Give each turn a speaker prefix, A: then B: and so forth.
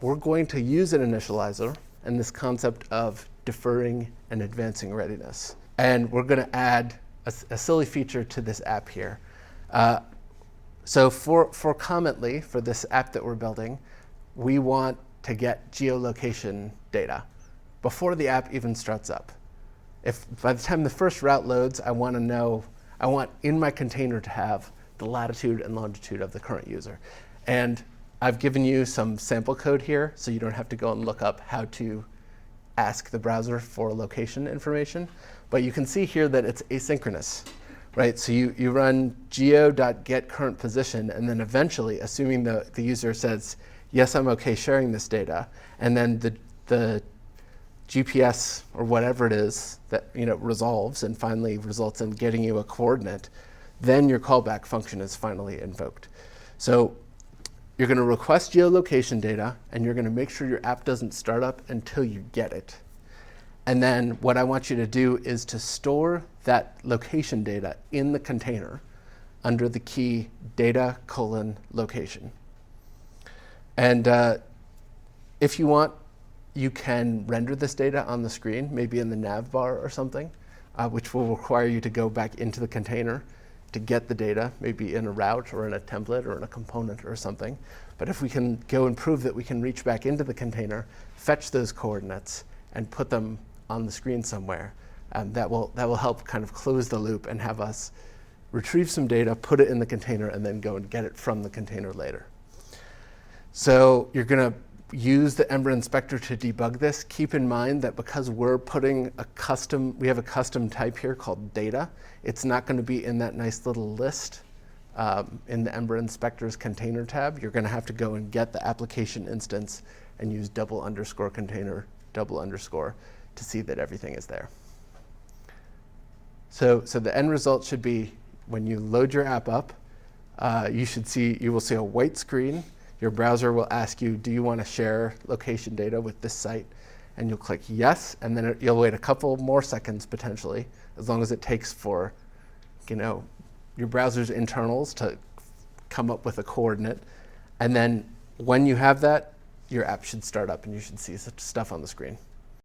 A: we're going to use an initializer and this concept of deferring and advancing readiness. And we're going to add a silly feature to this app here. So for Commently, for this app that we're building, we want to get geolocation data before the app even starts up. If by the time the first route loads, I want in my container to have the latitude and longitude of the current user. And I've given you some sample code here, so you don't have to go and look up how to ask the browser for location information. But you can see here that it's asynchronous, right? So you run geo.getCurrentPosition, and then eventually, assuming the user says, yes, I'm OK sharing this data, and then the GPS or whatever it is that resolves and finally results in getting you a coordinate, then your callback function is finally invoked. So you're going to request geolocation data, and you're going to make sure your app doesn't start up until you get it. And then what I want you to do is to store that location data in the container under the key data:location. And if you want, you can render this data on the screen, maybe in the nav bar or something, which will require you to go back into the container to get the data, maybe in a route or in a template or in a component or something. But if we can go and prove that we can reach back into the container, fetch those coordinates, and put them on the screen somewhere, that will help kind of close the loop and have us retrieve some data, put it in the container, and then go and get it from the container later. So you're going to use the Ember inspector to debug this. Keep in mind that because we're putting we have a custom type here called data, it's not going to be in that nice little list in the Ember inspector's container tab. You're going to have to go and get the application instance and use _container _ to see that everything is there. So the end result should be when you load your app up, you will see a white screen. Your browser will ask you, do you want to share location data with this site? And you'll click yes, and then you'll wait a couple more seconds potentially, as long as it takes for your browser's internals to come up with a coordinate. And then when you have that, your app should start up and you should see stuff on the screen.